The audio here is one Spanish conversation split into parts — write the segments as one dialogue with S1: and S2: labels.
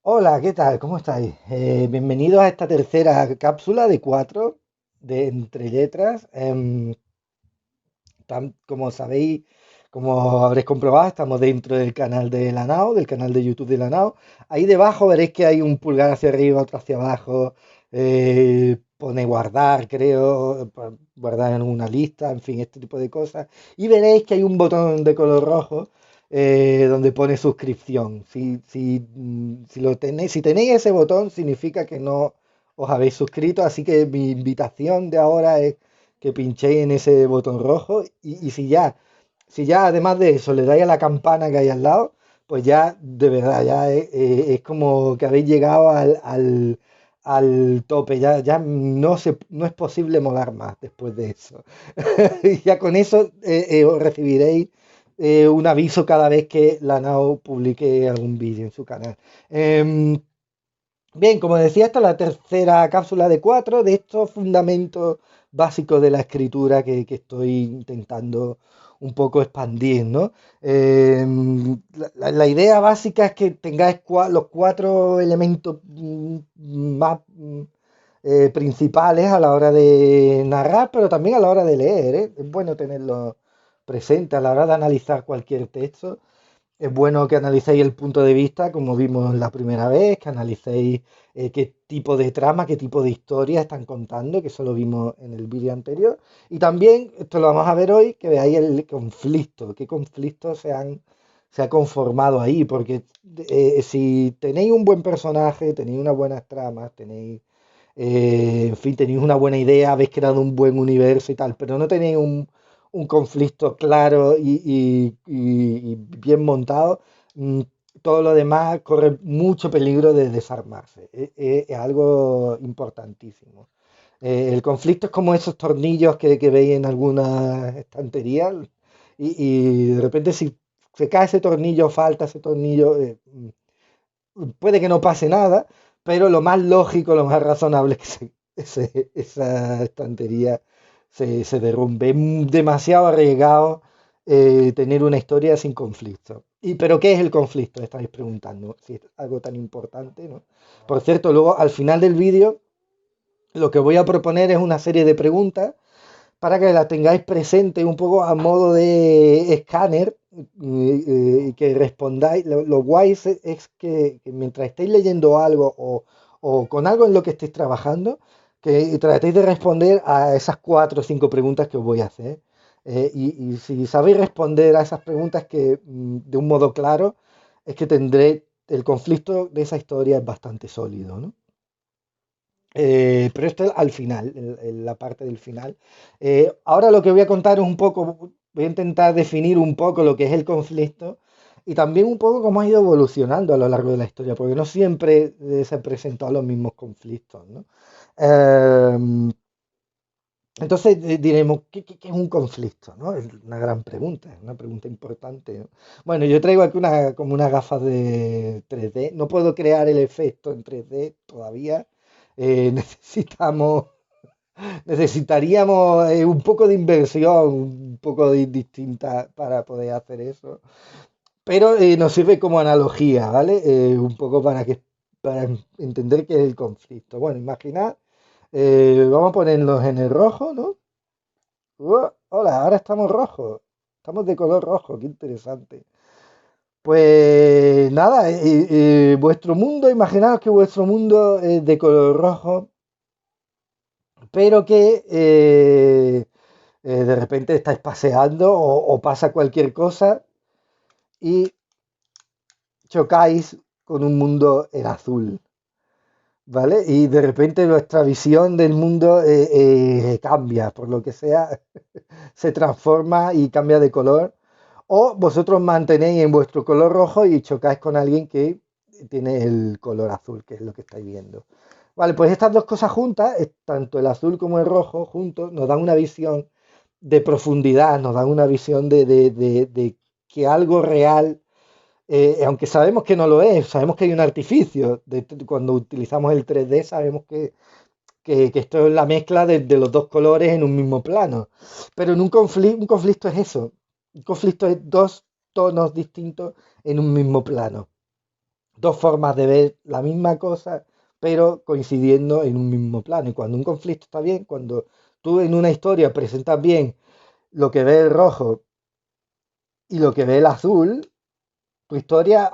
S1: Hola, ¿qué tal? ¿Cómo estáis? Bienvenidos a esta tercera cápsula de cuatro de Entre Letras. Como sabéis, como habréis comprobado, estamos dentro del canal de la NAO, del canal de YouTube de la NAO. Ahí debajo veréis que hay un pulgar hacia arriba, otro hacia abajo. Pone guardar, creo, guardar en una lista, en fin, este tipo de cosas. Y veréis que hay un botón de color rojo donde pone suscripción. Si tenéis ese botón, significa que no os habéis suscrito. Así que mi invitación de ahora es que pinchéis en ese botón rojo y si ya además de eso le dais a la campana que hay al lado, pues ya de verdad ya es como que habéis llegado al tope, ya no es posible molar más después de eso. Y ya con eso os recibiréis un aviso cada vez que la NAO publique algún vídeo en su canal. Em, Bien, como decía, esta es la tercera cápsula de cuatro de estos fundamentos básicos de la escritura que estoy intentando un poco expandir, ¿no? La idea básica es que tengáis los cuatro elementos más principales a la hora de narrar, pero también a la hora de leer, ¿eh? Es bueno tenerlo presente a la hora de analizar cualquier texto. Es bueno que analicéis el punto de vista, como vimos la primera vez, que analicéis qué tipo de trama, qué tipo de historia están contando, que eso lo vimos en el vídeo anterior. Y también, esto lo vamos a ver hoy, que veáis el conflicto, qué conflictos se ha conformado ahí, porque si tenéis un buen personaje, tenéis unas buenas tramas, en fin, tenéis una buena idea, habéis creado un buen universo y tal, pero no tenéis un conflicto claro y bien montado, mm, todo lo demás corre mucho peligro de desarmarse. Es algo importantísimo. El conflicto es como esos tornillos que veis en algunas estanterías y de repente si se cae ese tornillo, falta ese tornillo, puede que no pase nada, pero lo más lógico, lo más razonable es que esa estantería se derrumbe. Es demasiado arriesgado tener una historia sin conflicto. ¿Pero qué es el conflicto? Estáis preguntando, si es algo tan importante, ¿no? Por cierto, luego al final del vídeo lo que voy a proponer es una serie de preguntas para que la tengáis presente un poco a modo de escáner y que respondáis. Lo guay es que mientras estéis leyendo algo o con algo en lo que estéis trabajando, que tratéis de responder a esas cuatro o cinco preguntas que os voy a hacer. Y si sabéis responder a esas preguntas de un modo claro, es que tendré el conflicto de esa historia es bastante sólido, ¿no? Pero esto al final, en la parte del final. Ahora lo que voy a contar es un poco, voy a intentar definir un poco lo que es el conflicto y también un poco cómo ha ido evolucionando a lo largo de la historia, porque no siempre se han presentado los mismos conflictos, ¿no? Eh, entonces diremos, ¿qué es un conflicto? ¿No? Es una gran pregunta, es una pregunta importante, ¿no? Bueno, yo traigo aquí como unas gafas de 3D. No puedo crear el efecto en 3D todavía. Necesitamos, necesitaríamos un poco de inversión, un poco distinta para poder hacer eso. Pero nos sirve como analogía, ¿vale? Un poco para entender qué es el conflicto. Bueno, imaginad, vamos a ponernos en el rojo, ¿no? Hola, ahora estamos rojos. Estamos de color rojo, qué interesante. Pues nada, vuestro mundo, imaginaos que vuestro mundo es de color rojo, pero que de repente estáis paseando o pasa cualquier cosa y chocáis con un mundo en azul, ¿vale? Y de repente vuestra visión del mundo cambia, por lo que sea, se transforma y cambia de color. O vosotros mantenéis en vuestro color rojo y chocáis con alguien que tiene el color azul, que es lo que estáis viendo. Vale, pues estas dos cosas juntas, tanto el azul como el rojo juntos, nos dan una visión de profundidad, nos dan una visión de que algo real, aunque sabemos que no lo es, sabemos que hay un artificio. Cuando utilizamos el 3D sabemos que esto es la mezcla de los dos colores en un mismo plano. Pero en un conflicto es eso. Un conflicto es dos tonos distintos en un mismo plano. dos formas de ver la misma cosa, pero coincidiendo en un mismo plano. Y cuando un conflicto está bien, cuando tú en una historia presentas bien lo que ve el rojo y lo que ve el azul, tu historia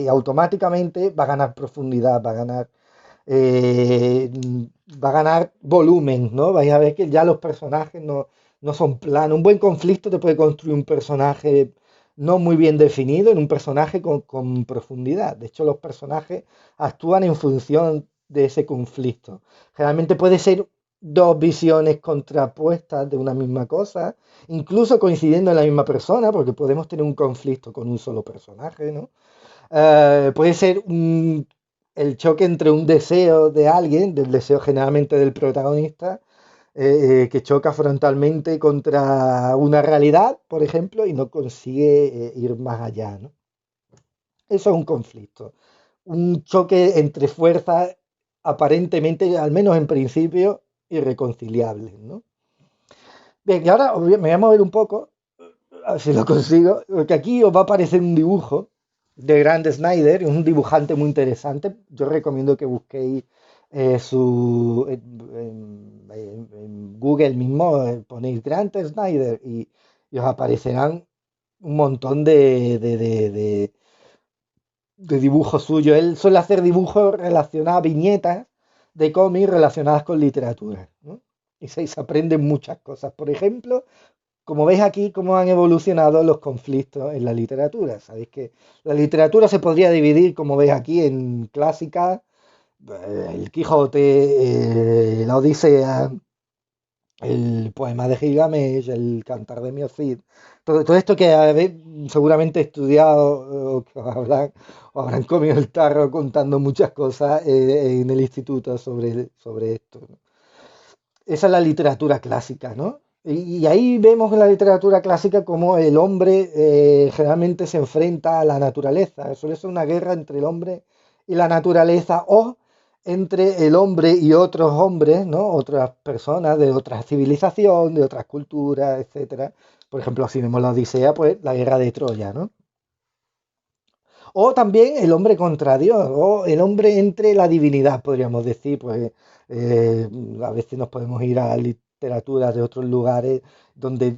S1: automáticamente va a ganar profundidad, eh, va a ganar volumen, ¿no? Vais a ver que ya los personajes no son planos. Un buen conflicto te puede construir un personaje no muy bien definido, en un personaje con profundidad. De hecho, los personajes actúan en función de ese conflicto. Generalmente puede ser dos visiones contrapuestas de una misma cosa, incluso coincidiendo en la misma persona, porque podemos tener un conflicto con un solo personaje, ¿no? Puede ser el choque entre un deseo de alguien, del deseo generalmente del protagonista, que choca frontalmente contra una realidad, por ejemplo, y no consigue ir más allá, ¿no? Eso es un conflicto, un choque entre fuerzas aparentemente, al menos en principio, irreconciliables, ¿no? Bien, y ahora me voy a mover un poco, a ver si lo consigo, porque aquí os va a aparecer un dibujo de Grant Snyder, es un dibujante muy interesante. Yo recomiendo que busquéis en Google mismo, ponéis Grant Snyder y os aparecerán un montón de dibujos suyos. Él suele hacer dibujos relacionados, viñetas de cómics relacionadas con literatura, ¿no? Y se aprenden muchas cosas. Por ejemplo, como veis aquí, cómo han evolucionado los conflictos en la literatura. Sabéis que la literatura se podría dividir, como veis aquí, en clásica, el Quijote, la Odisea, el poema de Gilgamesh, el Cantar de Miocid, todo esto que habéis seguramente estudiado o que os habrán comido el tarro contando muchas cosas en el instituto sobre esto, ¿no? Esa es la literatura clásica, ¿no? Y ahí vemos en la literatura clásica cómo el hombre generalmente se enfrenta a la naturaleza. Suele ser una guerra entre el hombre y la naturaleza o entre el hombre y otros hombres, ¿no? Otras personas de otra civilización, de otras culturas, etcétera. Por ejemplo, si vemos la Odisea, pues la guerra de Troya, ¿no? O también el hombre contra Dios, o el hombre entre la divinidad, podríamos decir, pues eh, a veces nos podemos ir a literaturas de otros lugares donde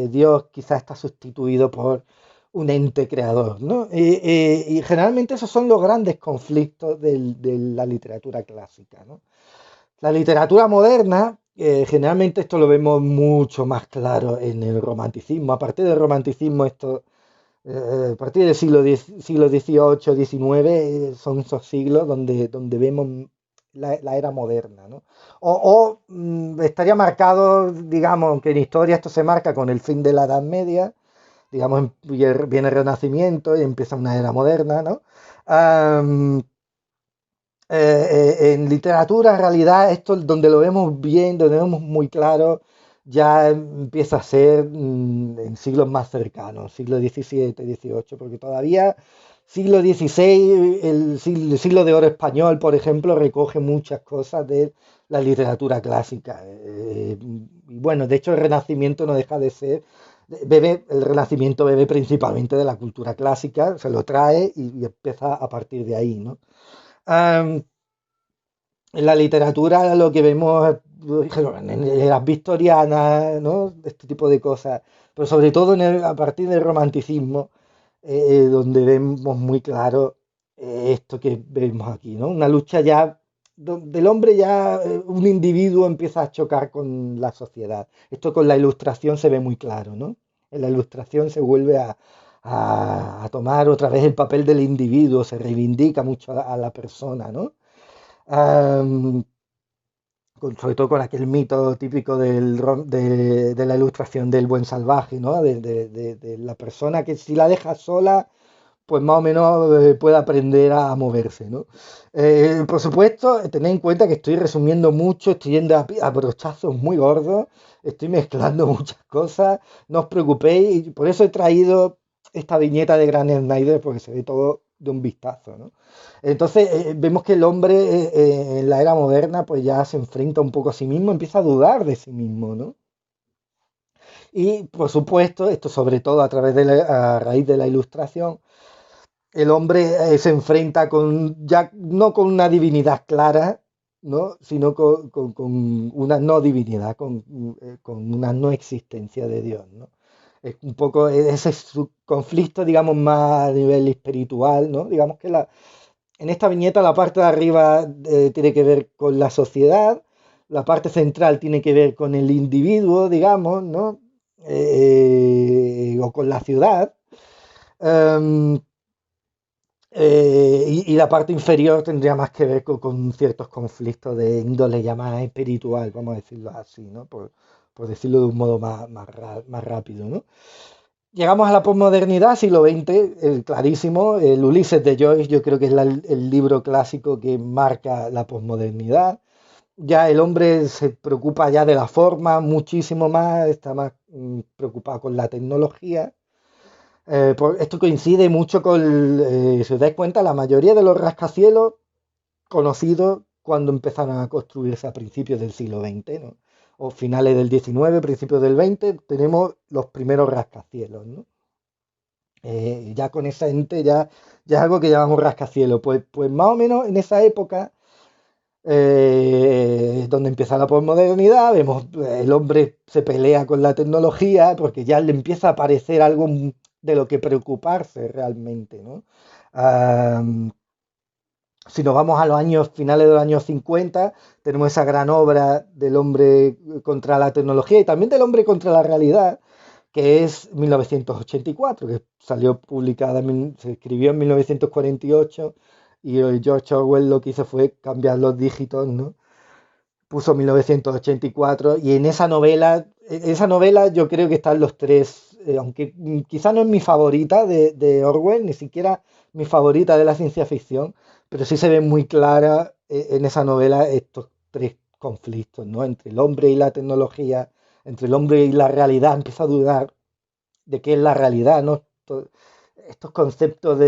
S1: Dios quizás está sustituido por un ente creador, ¿no? Y generalmente esos son los grandes conflictos de la literatura clásica, ¿no? La literatura moderna, generalmente esto lo vemos mucho más claro en el romanticismo. A partir del romanticismo esto a partir del siglo XVIII, XIX, son esos siglos donde vemos la era moderna, ¿no? Estaría marcado, digamos, que en historia esto se marca con el fin de la Edad Media, digamos, viene el Renacimiento y empieza una era moderna, ¿no? Am, en literatura, en realidad, esto donde lo vemos bien, donde lo vemos muy claro, ya empieza a ser en siglos más cercanos, siglo XVII, XVIII, porque todavía siglo XVI, el siglo de oro español, por ejemplo, recoge muchas cosas de la literatura clásica. Y bueno, de hecho, el Renacimiento no deja de ser, el Renacimiento bebe principalmente de la cultura clásica, se lo trae y empieza a partir de ahí, ¿no? Am, en la literatura lo que vemos en las victorianas, ¿no? Este tipo de cosas, pero sobre todo a partir del romanticismo, donde vemos muy claro esto que vemos aquí, ¿no? Una lucha ya donde el hombre ya, un individuo empieza a chocar con la sociedad. Esto con la ilustración se ve muy claro, ¿no? En la ilustración se vuelve a tomar otra vez el papel del individuo, se reivindica mucho a la persona, ¿no? Am, Sobre todo con aquel mito típico de la ilustración del buen salvaje, ¿no? De la persona que si la dejas sola, pues más o menos puede aprender a moverse, ¿no? Por supuesto, tened en cuenta que estoy resumiendo mucho, estoy yendo a brochazos muy gordos, estoy mezclando muchas cosas, no os preocupéis, y por eso he traído esta viñeta de Gran Snyder, porque se ve todo de un vistazo, ¿no? Entonces, vemos que el hombre en la era moderna pues ya se enfrenta un poco a sí mismo, empieza a dudar de sí mismo, ¿no? Y por supuesto, esto sobre todo a raíz de la ilustración, el hombre se enfrenta con, ya no con una divinidad clara, ¿no? Sino con una no divinidad, con una no existencia de Dios, ¿no? Es un poco ese es su conflicto, digamos, más a nivel espiritual, ¿no? Digamos que en esta viñeta la parte de arriba tiene que ver con la sociedad, la parte central tiene que ver con el individuo, digamos, ¿no? O con la ciudad. Em, y la parte inferior tendría más que ver con ciertos conflictos de índole ya más espiritual, vamos a decirlo así, ¿no? Por decirlo de un modo más rápido, ¿no? Llegamos a la posmodernidad, siglo XX, clarísimo. El Ulises de Joyce, yo creo que es el libro clásico que marca la posmodernidad. Ya el hombre se preocupa ya de la forma muchísimo más, está más preocupado con la tecnología. Esto coincide mucho con, si os dais cuenta, la mayoría de los rascacielos conocidos cuando empezaron a construirse a principios del siglo XX, ¿no? O finales del XIX, principios del XX, tenemos los primeros rascacielos, ¿no? Ya con esa ente ya es algo que llamamos rascacielos. Pues más o menos en esa época donde empieza la posmodernidad, vemos el hombre se pelea con la tecnología porque ya le empieza a parecer algo de lo que preocuparse realmente, ¿no? Am, si nos vamos a los años finales de los años 50, tenemos esa gran obra del hombre contra la tecnología y también del hombre contra la realidad, que es 1984, que salió publicada, se escribió en 1948 y George Orwell lo que hizo fue cambiar los dígitos, ¿no? Puso 1984 y en esa novela yo creo que están los tres, aunque quizá no es mi favorita de Orwell, ni siquiera mi favorita de la ciencia ficción, pero sí se ve muy clara en esa novela estos tres conflictos, ¿no? Entre el hombre y la tecnología, entre el hombre y la realidad, empieza a dudar de qué es la realidad, ¿no? Estos conceptos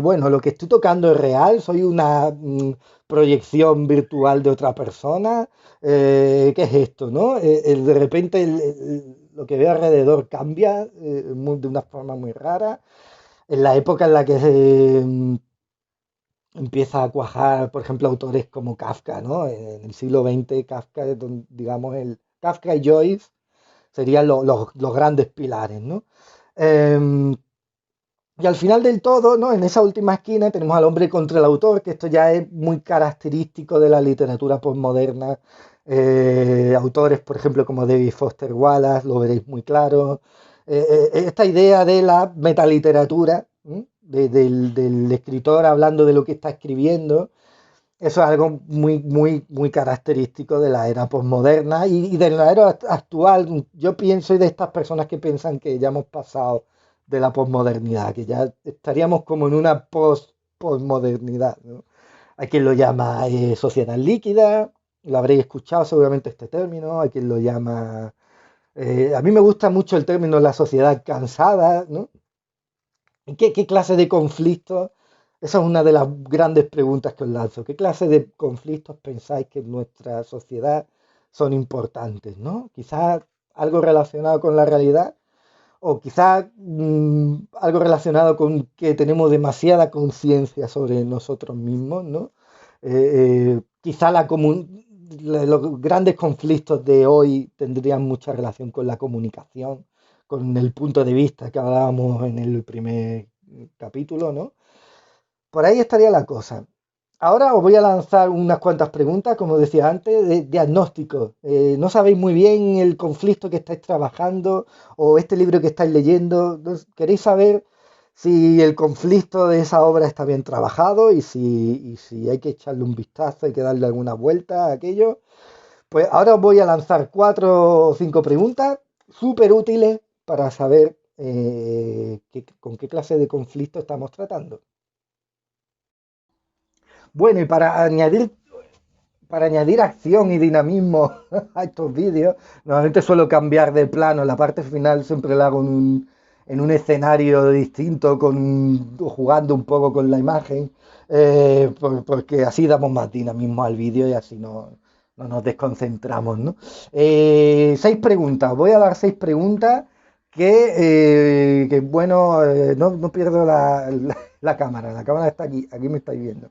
S1: bueno, lo que estoy tocando es real, soy una proyección virtual de otra persona, ¿qué es esto, no? De repente lo que veo alrededor cambia de una forma muy rara. En la época en la que empieza a cuajar, por ejemplo, autores como Kafka, ¿no? En el siglo XX, Kafka, digamos, Kafka y Joyce serían los grandes pilares, ¿no? Em, y al final del todo, ¿no? En esa última esquina tenemos al hombre contra el autor, que esto ya es muy característico de la literatura postmoderna. Autores, por ejemplo, como David Foster Wallace, lo veréis muy claro. Esta idea de la metaliteratura, ¿m? Del escritor hablando de lo que está escribiendo, eso es algo muy característico de la era postmoderna y de la era actual. Yo pienso y de estas personas que piensan que ya hemos pasado de la posmodernidad, que ya estaríamos como en una posmodernidad, ¿no? Hay quien lo llama sociedad líquida, lo habréis escuchado seguramente este término, hay quien lo llama... a mí me gusta mucho el término la sociedad cansada, ¿no? ¿Qué clase de conflictos? Esa es una de las grandes preguntas que os lanzo. ¿Qué clase de conflictos pensáis que en nuestra sociedad son importantes, ¿no? Quizás algo relacionado con la realidad o quizás algo relacionado con que tenemos demasiada conciencia sobre nosotros mismos, ¿no? Quizá los grandes conflictos de hoy tendrían mucha relación con la comunicación, con el punto de vista que hablábamos en el primer capítulo, ¿no? Por ahí estaría la cosa. Ahora os voy a lanzar unas cuantas preguntas, como decía antes, de diagnóstico. No sabéis muy bien el conflicto que estáis trabajando o este libro que estáis leyendo. Queréis saber si el conflicto de esa obra está bien trabajado y si hay que echarle un vistazo, hay que darle alguna vuelta a aquello. Pues ahora os voy a lanzar 4 o 5 preguntas súper útiles para saber con qué clase de conflicto estamos tratando. Bueno, y para añadir acción y dinamismo a estos vídeos, normalmente suelo cambiar de plano. La parte final siempre la hago en un escenario distinto, jugando un poco con la imagen, porque así damos más dinamismo al vídeo y así no nos desconcentramos, ¿no? 6 preguntas. Voy a dar 6 preguntas que bueno, no pierdo La cámara está aquí me estáis viendo.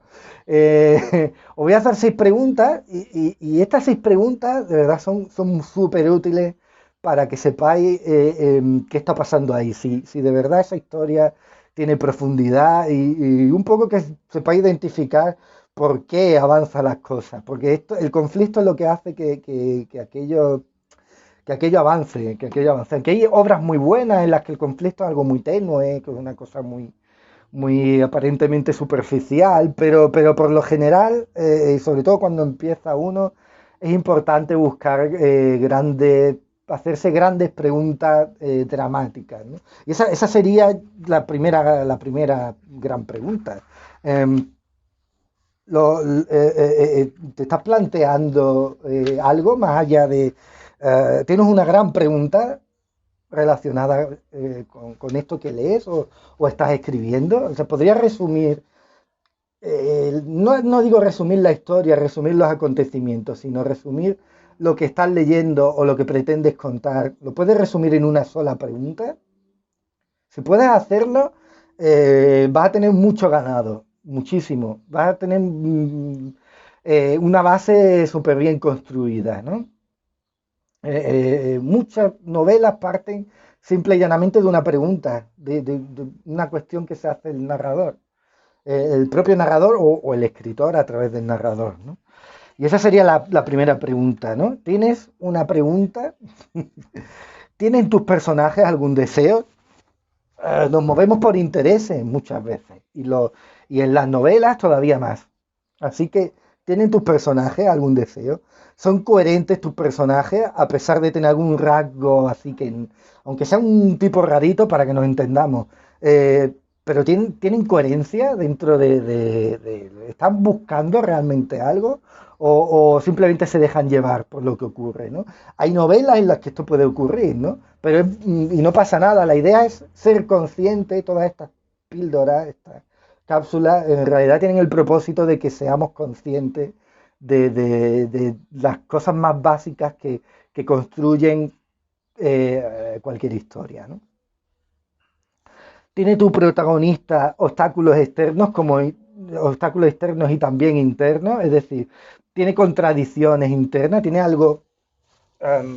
S1: Os voy a hacer 6 preguntas y estas 6 preguntas de verdad son súper útiles para que sepáis qué está pasando ahí, si de verdad esa historia tiene profundidad y un poco que sepáis identificar por qué avanzan las cosas, porque el conflicto es lo que hace que aquello avance, que aquello avance. Aunque hay obras muy buenas en las que el conflicto es algo muy tenue, que es una cosa muy aparentemente superficial, pero por lo general, y sobre todo cuando empieza uno, es importante buscar hacerse grandes preguntas dramáticas, ¿no? Y esa sería la primera gran pregunta. Em, ¿Te estás planteando algo más allá de... ¿Tienes una gran pregunta relacionada con esto que lees o estás escribiendo? O sea, podría resumir, no digo resumir la historia, resumir los acontecimientos, sino resumir lo que estás leyendo o lo que pretendes contar. ¿Lo puedes resumir en una sola pregunta? Si puedes hacerlo, vas a tener mucho ganado, muchísimo. Vas a tener una base súper bien construida, ¿no? Muchas novelas parten simple y llanamente de una pregunta, de una cuestión que se hace el narrador, el propio narrador o el escritor a través del narrador, ¿no? Y esa sería la primera pregunta, ¿no? ¿Tienes una pregunta? ¿Tienen tus personajes algún deseo? Nos movemos por intereses muchas veces y en las novelas todavía más. Así que, ¿tienen tus personajes algún deseo? ¿Son coherentes tus personajes a pesar de tener algún rasgo así que, aunque sea un tipo rarito para que nos entendamos, eh, pero tienen coherencia dentro ¿están buscando realmente algo? O simplemente se dejan llevar por lo que ocurre, ¿no? Hay novelas en las que esto puede ocurrir, ¿no? Y no pasa nada, la idea es ser consciente, todas estas píldoras, estas cápsulas, en realidad tienen el propósito de que seamos conscientes de las cosas más básicas que construyen cualquier historia, ¿no? Tiene tu protagonista obstáculos externos y también internos, es decir, tiene contradicciones internas, tiene algo, um,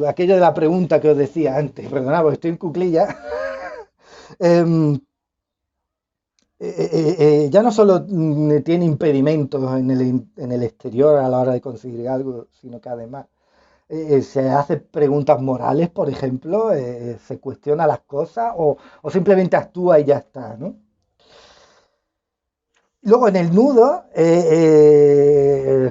S1: aquello de la pregunta que os decía antes, perdonad, porque estoy en cuclilla. Em, ya no solo tiene impedimentos en el exterior a la hora de conseguir algo, sino que además se hace preguntas morales, por ejemplo, se cuestiona las cosas o simplemente actúa y ya está, ¿no? Luego en el nudo,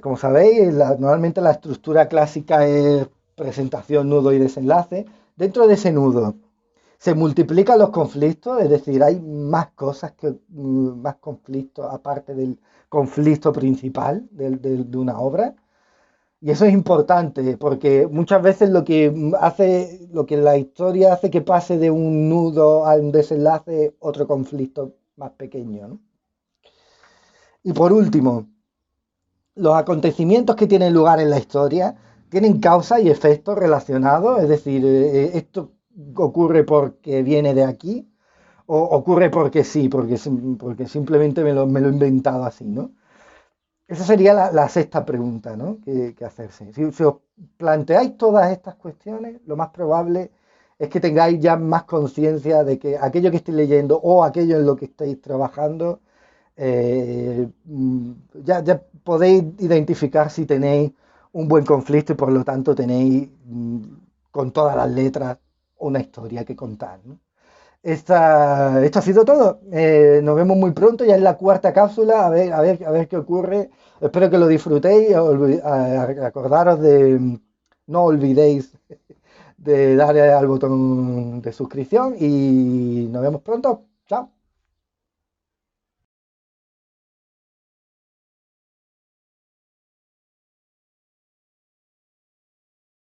S1: como sabéis, normalmente la estructura clásica es presentación, nudo y desenlace. Dentro de ese nudo se multiplican los conflictos, es decir, hay más cosas más conflictos aparte del conflicto principal de una obra. Y eso es importante porque muchas veces lo que la historia hace que pase de un nudo a un desenlace, otro conflicto más pequeño, ¿no? Y por último, los acontecimientos que tienen lugar en la historia tienen causa y efecto relacionados, es decir, esto ocurre porque viene de aquí o ocurre porque sí, porque simplemente me lo he inventado así, ¿no? Esa sería la sexta pregunta, ¿no? que hacerse. Si os planteáis todas estas cuestiones, lo más probable es que tengáis ya más conciencia de que aquello que estéis leyendo o aquello en lo que estáis trabajando, eh, mm, ya podéis identificar si tenéis un buen conflicto y por lo tanto tenéis con todas las letras una historia que contar, ¿no? Esto ha sido todo. Nos vemos muy pronto, ya en la cuarta cápsula, a ver qué ocurre. Espero que lo disfrutéis. Acordaros no olvidéis de darle al botón de suscripción y nos vemos pronto. Chao.